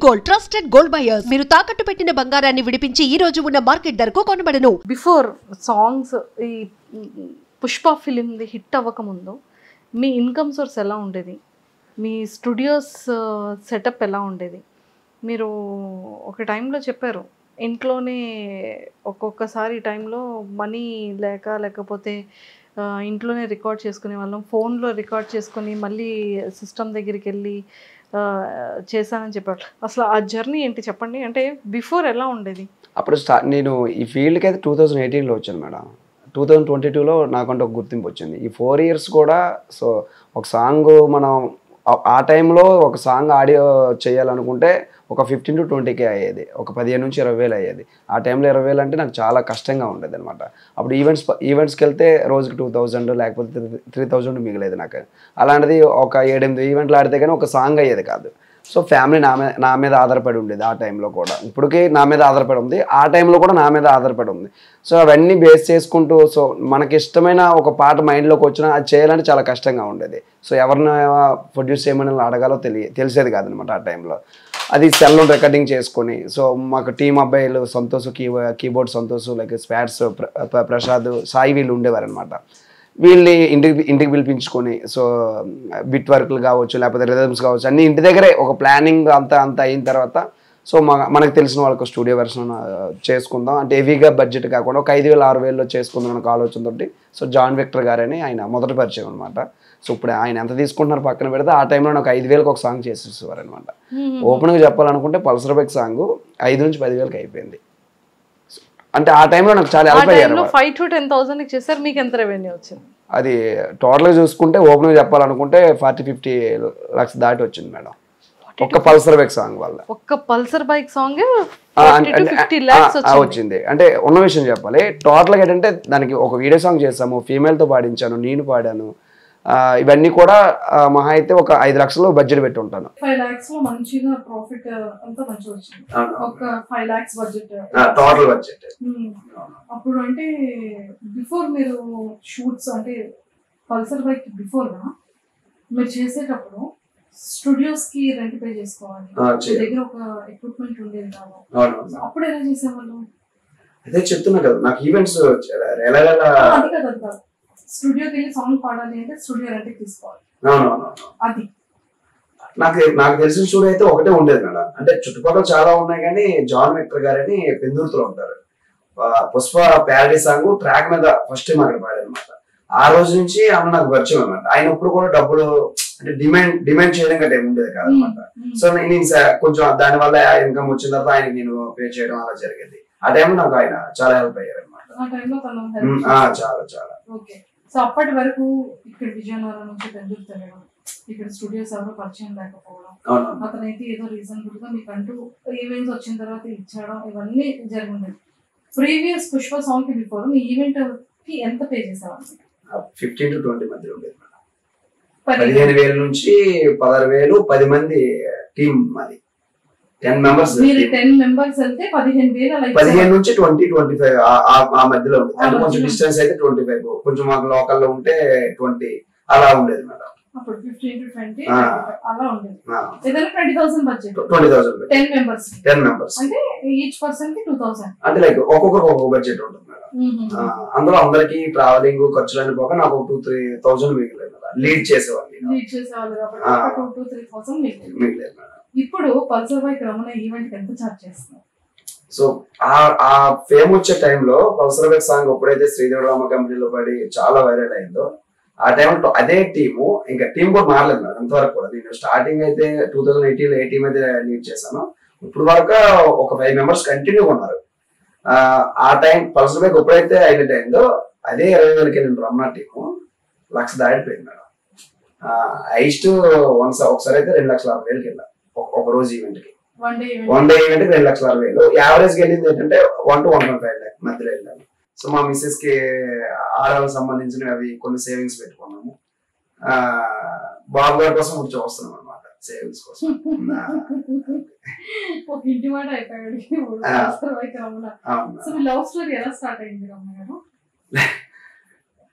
Gold trusted gold buyers మీరు తాకట్టు పెట్టిన బంగారాన్ని విడిపించి ఈ రోజు ఉన్న మార్కెట్ ధరకు కొనబడను. బిఫోర్ సాంగ్స్ ఈ పుష్ప ఫిలిం హిట్ అవ్వక ముందు మీ ఇన్కమ్ సోర్స్ ఎలా ఉండేది? మీ స్టూడియోస్ సెటప్ ఎలా ఉండేది? మీరు ఒక టైంలో చెప్పారు ఇంట్లోనే ఒక్కొక్కసారి టైంలో మనీ లేకపోతే ఇంట్లోనే రికార్డ్ చేసుకునే వాళ్ళం, ఫోన్లో రికార్డ్ చేసుకొని మళ్ళీ సిస్టమ్ దగ్గరికి వెళ్ళి చేశానని చెప్పారు. అసలు ఆ జర్నీ ఏంటి చెప్పండి. అంటే బిఫోర్ ఎలా ఉండేది? అప్పుడు నేను ఈ ఫీల్డ్కి అయితే 2018లో వచ్చాను మేడం. 2022లో నాకంటే ఒక గుర్తింపు వచ్చింది. ఈ 4 years కూడా సో ఒక సాంగ్ మనం ఆ టైంలో ఒక సాంగ్ ఆడియో చేయాలనుకుంటే ఒక 15 to 20K అయ్యేది, ఒక 15 నుంచి 20,000 అయ్యేది. ఆ టైంలో 20,000 అంటే నాకు చాలా కష్టంగా ఉండేది అనమాట. అప్పుడు ఈవెంట్స్కి వెళ్తే రోజుకి 2,000 లేకపోతే 3,000 మిగిలేదు నాకు. అలాంటిది ఒక 7-8 ఈవెంట్లు ఆడితే కానీ ఒక సాంగ్ అయ్యేది కాదు. సో ఫ్యామిలీ నా మీద ఆధారపడి ఉండేది ఆ టైంలో కూడా. ఇప్పటికీ నా మీద ఆధారపడి ఉంది, ఆ టైంలో కూడా నా మీద ఆధారపడి ఉంది. సో అవన్నీ బేస్ చేసుకుంటూ సో మనకి ఇష్టమైన ఒక పాట మైండ్లోకి వచ్చినా అది చేయాలంటే చాలా కష్టంగా ఉండేది. సో ఎవరిని ప్రొడ్యూస్ చేయమని అడగాలో తెలిసేది కాదనమాట ఆ టైంలో. అది సెల్లో రికార్డింగ్ చేసుకొని సో మాకు టీం అబ్బాయిలు Santosh keyboard Santosh like spots Prasad Sai వీళ్ళు ఉండేవారనమాట. వీళ్ళని ఇంటికి పిలిపించుకొని సో బిట్ వర్క్లు కావచ్చు లేకపోతే రిథమ్స్ కావచ్చు అన్నీ ఇంటి దగ్గరే ఒక ప్లానింగ్ అంతా అయిన తర్వాత సో మనకు తెలిసిన వాళ్ళకి స్టూడియో వెర్షన్ చేసుకుందాం అంటే హెవీగా బడ్జెట్ కాకుండా ఒక 5,000-6,000లో చేసుకుందాం అనే ఆలోచనతోటి సో జాన్ విక్టర్ గారని ఆయన మొదటి పరిచయం అనమాట. సో ఇప్పుడు ఆయన ఎంత తీసుకుంటున్నారు పక్కన పెడితే ఆ టైంలో నాకు 5,000కి ఒక సాంగ్ చేసేసేవారు అనమాట. ఓపెన్గా చెప్పాలనుకుంటే పల్సర్ బైక్ సాంగ్ 5 నుంచి 10,000కి అయిపోయింది. అంటే ఆ టైంలో నాకు చాలా హెల్ప్ అయ్యారు. 5 to 10,000 చేశారు. మీకు ఎంత రెవెన్యూ వచ్చింది? అది టోటల్గా చూసుకుంటే ఓపెన్గా చెప్పాలనుకుంటే 40-50 lakhs దాటి వచ్చింది మేడం ఒక్క పల్సర్ బైక్ సాంగ్ వల్ల. ఒక్క పల్సర్ బైక్ సాంగ్ వచ్చింది. అంటే ఉన్న విషయం చెప్పాలి, టోటల్గా ఏంటంటే దానికి ఒక వీడియో సాంగ్ చేసాము, ఫీమేల్తో పాడించాను, నేను పాడాను, ఇవన్నీ కూడా మహా అయితే ఒక 5 lakhs బడ్జెట్ పెట్టి ఉంటాను. 5 lakhs మంచిగా ప్రాఫిట్ అంతా మంచిగా వచ్చింది. ఒక 5 lakhs బడ్జెట్ టోటల్ బడ్జెట్. అప్పుడు అంటే బిఫోర్ మీరు షూట్స్ అంటే పల్సర్ బైక్ బిఫోర్ మీరు చేసేటప్పుడు స్టూడియోస్ కి రెంట్ పే చేసుకోవాలి, దగ్గర ఒక ఎక్విప్మెంట్ ఉండేది కాదు. అప్పుడు ఎలా చేసేవాళ్ళు? అదే చెప్తున్నా కదా నాకు ఈవెంట్స్ స్టూడియోకి వెళ్ళి సాంగ్ పాడాలి అంటే స్టూడియో రెంట్కి తీసుకోవాలి. అది నాకు తెలిసిన స్టూడియో అయితే ఒకటే ఉండేది మేడం. అంటే చుట్టుపక్కల చాలా ఉన్నాయి కానీ జాన్ విక్టర్ గారని పెందుర్తిలో ఉంటారు. పుష్ప ప్యారడీ సాంగ్ ట్రాక్ మీద ఫస్ట్ టైం అక్కడ పాడారు అనమాట. ఆ రోజు నుంచి అన్న నాకు పరిచయం అనమాట. ఆయన ఇప్పుడు కూడా డబ్బులు అంటే డిమాండ్ చేయడం గట్రా ఏమి ఉండేది కాదనమాట. సో నేను కొంచెం దాని వల్ల ఇన్కమ్ వచ్చిన తర్వాత ఆయనకి నేను పే చేయడం అలా జరిగింది. ఆ టైంలో నాకు ఆయన చాలా హెల్ప్ అయ్యారు అనమాట. చాలా. సో అప్పటి వరకు ఇక్కడ విజయనగరం నుంచి పెందుర్తి తిరగడం, ఇక్కడ స్టూడియోస్ ఎవరో పరిచయం లేకపోవడం, అతనైతే ఏదో రీజనబుల్ గా మీకు అంటూ ఈవెంట్స్ వచ్చిన తర్వాత ఇచ్చడం, ఇవన్నీ జరిగింది. ప్రీవియస్ పుష్ప సాంగ్ కి బిఫోర్ మీ ఈవెంట్ కి ఎంత పే చేసేవాళ్ళు? 15 to 20 మధ్య ఉండేది మేడం. 15,000 నుంచి 16,000. 10 మంది టీమ్ మాది, 10 members. మీరు 10 members వెళ్తే 15,000 15 నుంచి 20-25 ఆ మధ్యలో ఉంటుంది. అంటే కొంచెం డిస్టెన్స్ అయితే 25, కొంచెం మాకు లోకల్లో ఉంటే 20 అలా ఉండేది మేడం. అప్పుడు 15 to 20 అలా ఉండేది. ఏదైనా 20,000 బడ్జెట్, 20,000 10 members అంటే ఈచ్ పర్సన్ కి 2,000 అంటే లైక్ ఒక్కొక్కరికి ఒక్కొక్క బడ్జెట్ ఉంటుంది మేడం. అందులో అందరికి ట్రావెలింగ్ ఖర్చులన్నీ పోక నాకు 2-3,000 మిగిలేదు మేడం. లీడ్ చేసేవాళ్ళు కాబట్టి 2-3,000 మిగిలేదు మేడం. ఇప్పుడు పల్సర్ బైక్ రమణ ఈవెంట్ ఎంత చార్జ్ చేస్తున్నారు? సో ఆ ఫేమ్ వచ్చే టైంలో పల్సర్ బైక్ సాంగ్ ఎప్పుడైతే శ్రీదేవి రామ కంపెనీలో పడి చాలా వైరల్ అయిందో ఆ టైంలో అదే టీము ఇంకా టీం కూడా మారలేదు మేడం. అంతవరకు కూడా నేను స్టార్టింగ్ అయితే 2018లో ఏ టీం అయితే లీడ్ చేశాను, ఇప్పుడు వరకు ఒక 5 members కంటిన్యూగా ఉన్నారు. ఆ టైం పల్సర్ బైక్ ఎప్పుడైతే హైలైట్ అయిందో అదే 20,000కి వెళ్ళిన రమణ టీము 1,00,000 దాటిపోయింది మేడం. హైస్ట్ ఒకసారి అయితే 2,60,000కి వెళ్ళాం ఒక రోజు ఈవెంట్ కి. వన్ డే ఈవెంట్ కి 2,60,000. యావరేజ్ కి వెళ్ళింది ఏంటంటే 1 to 1.5 lakh మధ్యలో వెళ్ళాము. సో మా మిస్సెస్ కి ఆడవాళ్ళకి సంబంధించినవి అవి కొన్ని సేవింగ్స్ పెట్టుకున్నాము. బాబు గారి కోసం వచ్చి వస్తున్నాం అనమాట సేవింగ్స్ కోసం.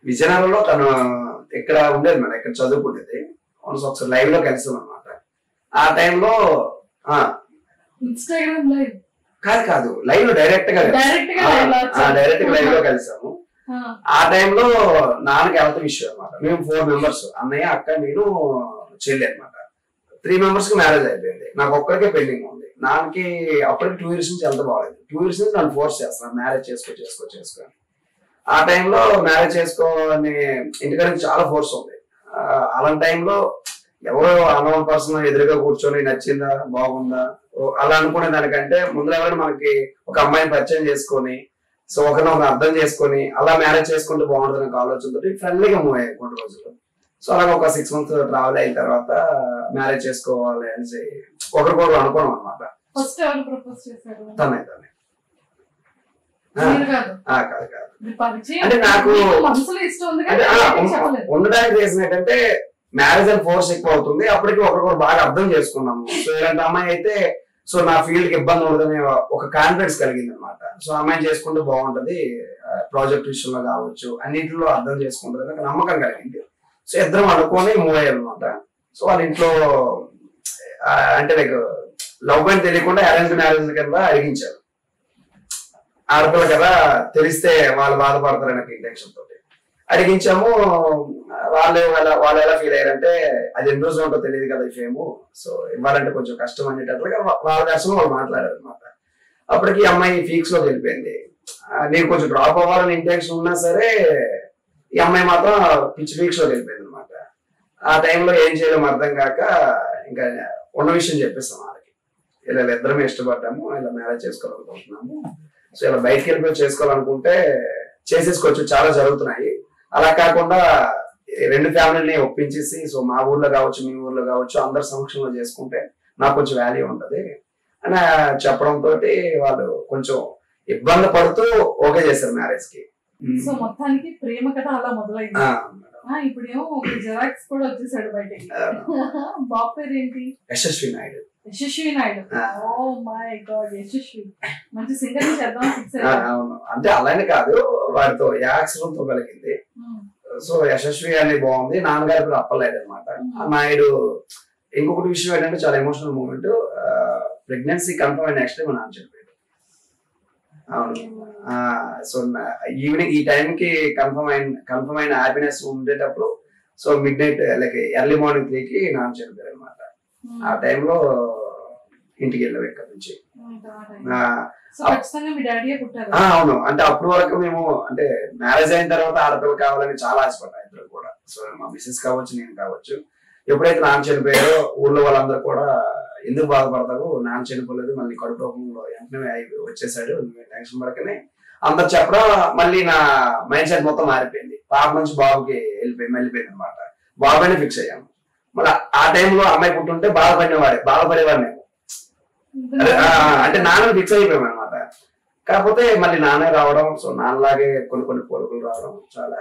విజయనగరంలో తను ఇక్కడ ఉండేది మేడం, ఇక్కడ చదువుకునేది. ఒకసారి లైవ్ లో కలిసాం అనమాట. ఆ టైంలో ఇన్స్టాగ్రామ్ లైవ్ కాదు లైవ్ లో డైరెక్ట్ గా లైవ్ లో కలిసాము. ఆ టైంలో నాన్నకి హెల్త్ ఇష్యూ అనమాట. మేము 4 మెంబర్స్, అన్నయ్య, అక్క, నేను, చెల్లి అనమాట. 3 మెంబర్స్ కి మ్యారేజ్ అయిపోయింది. నాకు ఒక్కరికే పెండింగ్ ఉంది. నాన్నకి అప్పటికి 2 years నుంచి హెల్త్ బాగాలేదు. 2 years నుంచి నన్ను ఫోర్స్ చేస్తున్నాను మ్యారేజ్ చేసుకో. ఆ టైంలో మ్యారేజ్ చేసుకోని ఇంటికాడ చాలా ఫోర్స్ ఉంది. అలాంటి టైంలో ఎవరో అన్నోన్ పర్సన్ ఎదురుగా కూర్చొని నచ్చిందా బాగుందా అలా అనుకునే దానికంటే ముందు ఎవరైనా మనకి ఒక అమ్మాయిని పరిచయం చేసుకొని సో ఒకరినొకరు అర్థం చేసుకొని అలా మ్యారేజ్ చేసుకుంటే బాగుంటుంది అనే ఆలోచనతో ఫ్రెండ్లీగా మూవ్ అయ్యాయి కొన్ని రోజులు. సో అలాగే ఒక 6 months ట్రావెల్ అయిన తర్వాత మ్యారేజ్ చేసుకోవాలి అనేసి ఒకరికొకరు అనుకోవడం అనమాట. తనే అంటే నాకు ఉండడానికి రీజన్ ఏంటంటే మ్యారేజ్ అండ్ ఫోర్స్ ఎక్కువ అవుతుంది. అప్పటికి ఒకరికొకరు బాగా అర్థం చేసుకున్నాము. సో ఇలాంటి అమ్మాయి అయితే సో నా ఫీల్డ్ కి ఇబ్బంది ఉండదనే ఒక కాన్ఫిడెన్స్ కలిగింది అనమాట. సో అమ్మాయిని చేసుకుంటే బాగుంటది, ప్రాజెక్ట్ విషయంలో కావచ్చు అన్నింటిలో అర్థం చేసుకుంటది నాకు నమ్మకం కలిగింది. సో ఇద్దరం అనుకొని మూవ్ అయ్యారు అనమాట. సో వాళ్ళ ఇంట్లో అంటే లైక్ లవ్ అని తెలియకుండా అరేంజ్ మ్యారేజ్ కింద అడిగించారు. ఆడపిల్ల కదా తెలిస్తే వాళ్ళు బాధపడతారు అనే ఇంటెన్షన్ తోటి అడిగించాము. వాళ్ళు ఎలా ఫీల్ అయ్యారంటే అది ఎన్ని రోజులు ఉంటో తెలియదు కదా ఈ ఫేము, సో ఇవ్వాలంటే కొంచెం కష్టం అనేటట్లుగా వాళ్ళ దర్శనం వాళ్ళు మాట్లాడారు అనమాట. అప్పటికి అమ్మాయి ఫీక్స్ లోకి వెళ్ళిపోయింది. నేను కొంచెం డ్రాప్ అవ్వాలని ఇంటెన్షన్ ఉన్నా సరే ఈ అమ్మాయి మాత్రం పిచ్చి ఫీక్స్ లోకి వెళ్ళిపోయింది అనమాట. ఆ టైంలో ఏం చేయలేము అర్థం కాక ఇంకా ఉన్న విషయం చెప్పేస్తాం వాళ్ళకి, ఇలా ఇద్దరమే ఇష్టపడ్డాము, ఇలా మ్యారేజ్ చేసుకోవాలనుకుంటున్నాము, సో ఇలా బయటకు వెళ్ళిపోయి చేసుకోవాలనుకుంటే చేసేసుకోవచ్చు, చాలా జరుగుతున్నాయి. అలా కాకుండా 2 ఫ్యామిలీని ఒప్పించేసి సో మా ఊర్లో కావచ్చు మీ ఊర్లో కావచ్చు అందరి సమక్షంలో చేసుకుంటే నాకు కొంచెం వాల్యూ ఉంటది అని చెప్పడంతో వాళ్ళు కొంచెం ఇబ్బంది పడుతూ ఓకే చేశారు మ్యారేజ్ కి. సో మొత్తానికి ప్రేమ కథ అలా మొదలైంది. ఇప్పుడేమో ఒక జెరాక్స్ కూడా వచ్చేసాడు బయటకి. బాబు పేరు ఏంటి? Yashasvi Naidu. Oh my god, Yashasvi మంచి సింగర్ చేద్దాం. అవును, అంటే అలానే కాదు, వాడితో యాక్సిడెంట్ కలిగింది. సో యశస్వి అనేది బాగుంది. నాన్నగారి పేరు అప్పలేదు అనమాట. నాయుడు. ఇంకొకటి విషయం ఏంటంటే చాలా ఎమోషనల్ మూమెంట్, ప్రెగ్నెన్సీ కన్ఫర్మ్ అయిన నెక్స్ట్ డే మా నాన్న చనిపోయాడు. అవును. సో ఈవినింగ్ ఈ టైంకి కన్ఫర్మ్ అయిన హ్యాపీనెస్ ఉండేటప్పుడు so midnight like early morning 3కి నాన్న చనిపోయారు అనమాట. ఆ టైంలో ఇంటికి వెళ్ళాం ఇక్కడ నుంచి. అవును, అంటే అప్పుడు వరకు మేము అంటే మ్యారేజ్ అయిన తర్వాత ఆడపిల్ల కావాలని చాలా ఆశపడ్డాం ఇద్దరు కూడా. సో మా మిస్సెస్ కావచ్చు నేను కావచ్చు. ఎప్పుడైతే నాన్న చనిపోయారో ఊళ్ళో వాళ్ళందరూ కూడా ఎందుకు బాధపడతావు, నాన్న చనిపోలేదు, మళ్ళీ కడుపు రూపంలో వెంటనే వచ్చేసాడు, టెన్షన్ పడకనే అందరు చెప్పడం మళ్ళీ నా మైండ్ సెట్ మొత్తం మారిపోయింది. పాప నుంచి బాబుకి వెళ్ళిపోయింది అనమాట. బాబునే ఫిక్స్ అయ్యాము. మళ్ళీ ఆ టైంలో అమ్మాయి పుట్టుంటే బాధపడేవాడిని నేను. అంటే నాన్న ఫిక్స్ అయిపోయాం అనమాట. కాకపోతే మళ్ళీ నాన్న రావడం, సో నాన్నలాగే కొన్ని పోలికలు రావడం చాలా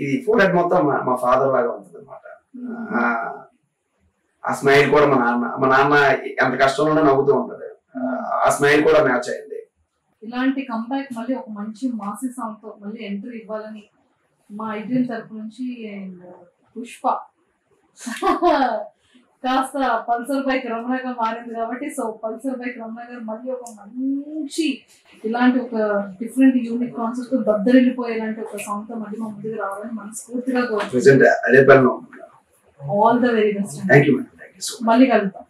ఇది ఫోటో మొత్తం మా ఫాదర్ లాగా ఉంటుంది అనమాట. ఆ స్మైల్ కూడా మా నాన్న ఎంత కష్టంలో నవ్వుతూ ఉంటది. ఆ స్మైల్ కూడా మ్యాచ్ అయింది. ఇలాంటి కంబ్యాక్ మళ్ళీ ఒక మంచి మాసి సాంగ్ తో మళ్ళీ ఎంట్రీ ఇవ్వాలని మా ఐడ్రీమ్ తరపు నుంచి పుష్ప కాస్త పల్సర్ బైక్ రమణగా మారింది కాబట్టి సో పల్సర్ బైక్ రమణ గారు మళ్ళీ ఒక మంచి ఇలాంటి ఒక డిఫరెంట్ యూనిక్ కాన్సెప్ట్ బద్దరిల్లిపోయేలాంటి ఒక సాంగ్ తో మళ్ళీ మా ముందుకు రావాలని మనస్ఫూర్తిగా కోరుకుంటున్నాను. All the very best. మళ్ళీ కలుద్దాం.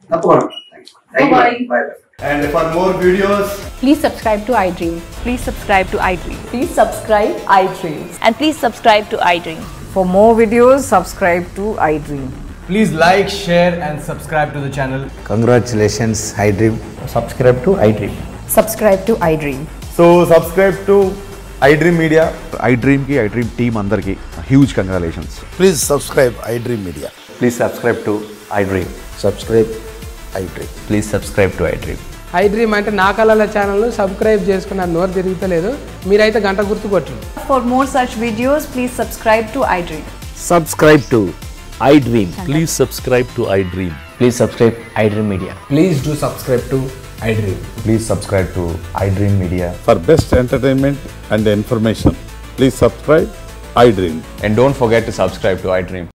Bye. And for more videos, please subscribe to iDream. Please subscribe to iDream. Please subscribe iDream. And please subscribe to iDream. For more videos, subscribe to iDream. please like, share and subscribe to the channel. Congratulations, iDream. Subscribe to iDream. Subscribe to iDream. So subscribe to iDream Media. iDream ki iDream team andarki huge congratulations. Please subscribe iDream Media. Please subscribe to iDream. Subscribe iDream. Please subscribe to iDream. iDream అంటే నా కళల channel subscribe చేసుకున్న నోరు తిరుగుతలేదు, మీరైతే గంట గుర్తు కొట్టండి. For more such videos, please subscribe to iDream. Subscribe to iDream. Please subscribe to iDream. Please subscribe iDream Media. Please do subscribe to iDream. Please subscribe to iDream Media. For best entertainment and information, please subscribe iDream. And don't forget to subscribe to iDream.